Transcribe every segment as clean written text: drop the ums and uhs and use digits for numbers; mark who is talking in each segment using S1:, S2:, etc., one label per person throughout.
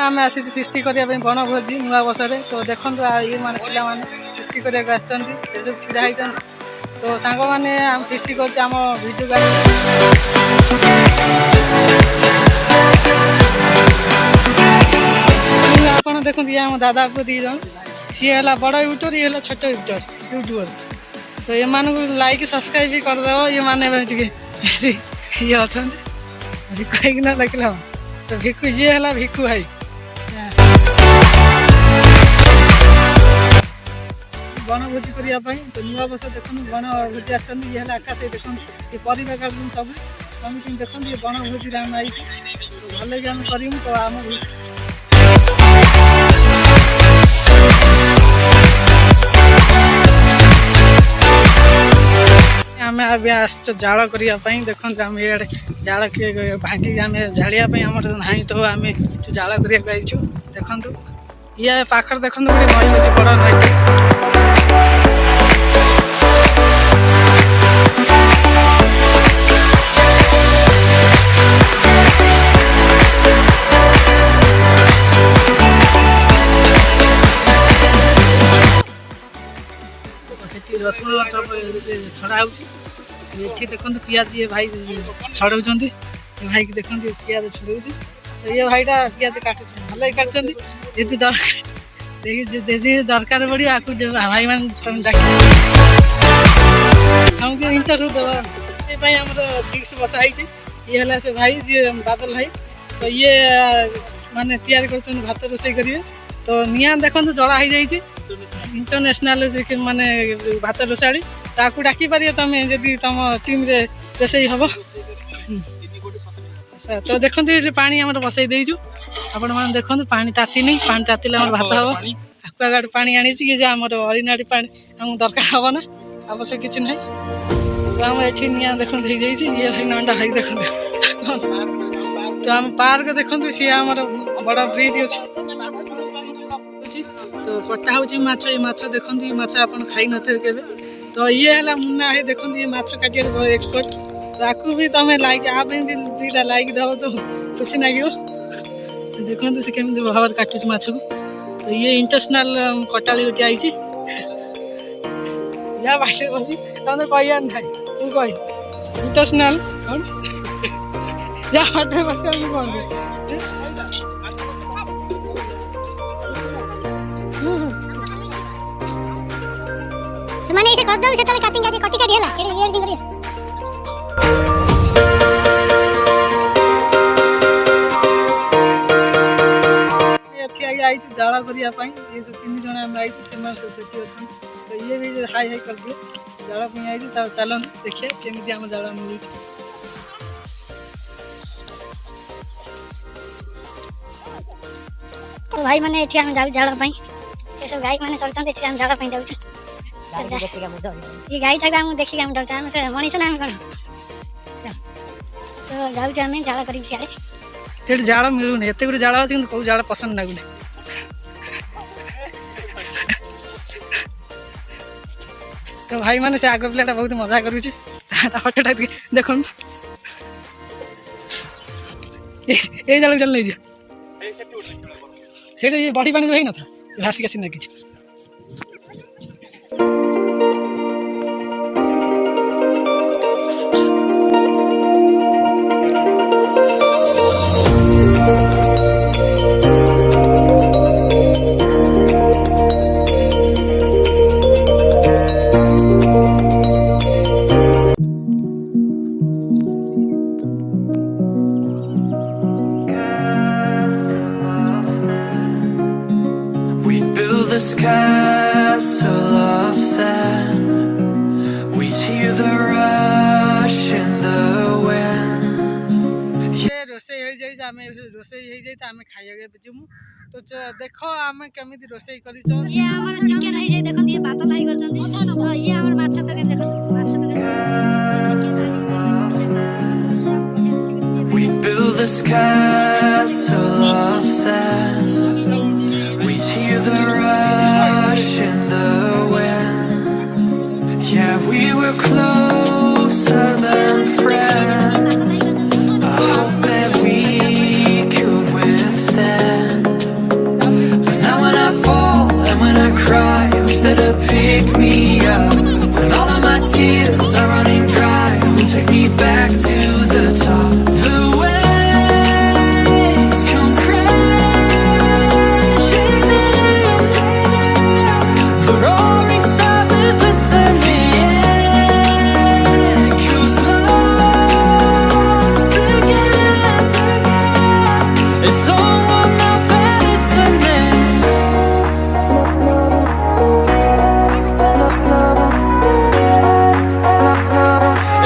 S1: आम आसी फिस्ट करने बण भोजी नुआ बसरे तो देखो ये मैंने पिला फिस्ट करने से सब छिड़ा होती तो सांग मैंने आम फिस्ट कर भिडियो गाड़ी आप देखते ये आम दादा को दी जन सी है बड़ यूट्यूबर ये है छोट यूट्यूबर तो ये लाइक सब्सक्राइब भी करदेव ये मैंने ये अच्छा कहीं लगे तो भिक्कू ये है भिक्कू भाई बण भोजी करने तो नुआ बस देखो बण भोजी आसती ये आकाश देखो ये परिवा काटूँ सब समथिंग देखो ये बण भोजी आम आई भल आम करूँ तो आम आम अब आस जाल करने देखो आम ये जाल भांगिक आम झाड़िया आम ना तो आम जाल करने देखु ये पाखर देखो गोटे नई अच्छे बड़ नई रसुण छड़ा हो देखो पियाज ये भाई छड़ाऊँ भाई की देखो पियाज छड़ाऊँ तो ये भाईटा पियाज काटुच भल काटुच्च जी दरकार पड़ो आपको भाई मान इंटरव्यू देवाई आम फिक्स बसा है ये है से भाई जी बादल भाई तो ये माने तैयार कर भात रोषे करेंगे तो निआ देखो जला हो जाए इंटरनेशनल माने भात रोषाड़ी ताकू डाकी पार तुम जदि तुम टीम रे रोषे हम तो देखो ये पानी आम बसई देचु आपण मैंने देखो पानी ताती नहीं पानी तातिले भात हम आक्वागार्ड पानी आनी ये जो आम ऑर्डिनरी पानी आम दरकार हम ना आवश्यक किसी ना तो आम ये निआ देखो ये भाई नंडा भाई देखो तो आम पार्क देखो सी आम बड़ ब्रिज अच्छे तो कटा हो देखो ये माछ आप खाई न थे तो ये है मुन्ना है देखो ये माछ काटिया एक्सपर्ट तो आपको भी तुम लाइक आप दुईटा लाइक दब तो खुशी लगे देखो से केमी भाव काटुच माछ को तो ये इंटरनेशनल कटाली गोटे आई या बाटे बस तुम कह ना तू कह इंटरनेशनल जा बाटे बस कौन
S2: माने इसे कर दो से तले काटिंग काटी कटी काटी हला एडी एडिटिंग करिए
S1: एठी आगे आई जाला करिया पई ये जो तीन जण हम आई से मास सेठी अछि तो ये भी हाई हाई कर दियो जाला पई आई ता चलन देखिए केमिति हम जाला मिलु
S2: तो भाई माने एठी हम जाउ जाला पई ये सब गाय माने चलछन एठी हम जाला पई जाउ ये गाई था देखिए हम डरता से मनीष ना कौन तो जाऊ जाला करी
S1: सियाड़े जाला मिलूनी एत गुटे जाला अच्छे कौ जाला पसंद लगुनि तो भाई माने से आग पिलाटा बहुत मजा करुचे हटेटा देख ये जाला चल नहीं से बड़ी पानी रही ना भासिक आसी ना कि
S3: this castle of sand, we hear the rush in the wind.
S1: ये रोषे हो जाई आमे रोषे हो जाई त आमे खाइया के जिमु तो देखो आमे केमिति रोषे करी छ
S2: ये हमर चिकन हो जाई देखो ये भात लाई करछन तो ये हमर माछ तक देखो माछ तक
S3: we build this castle of sand, we hear the rush in the wind. Yeah, we were closer than friends. I hope that we could withstand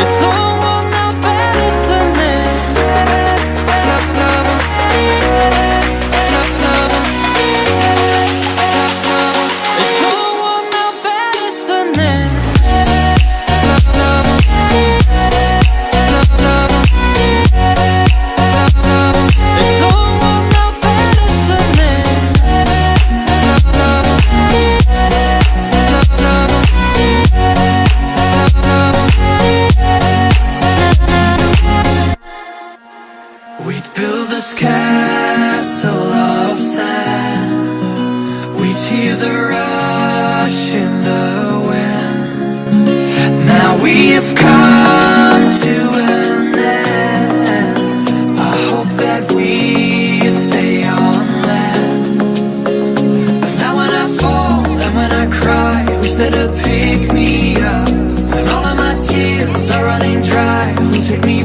S3: It's someone out there listening. It's someone out there listening. It's someone out there listening. We'd build this castle of sand. We'd hear the rush in the wind. Now we have come to an end. I hope that we'd stay on land. But now when I fall and when I cry, who's there to pick me up? When all of my tears are running dry, who'll take me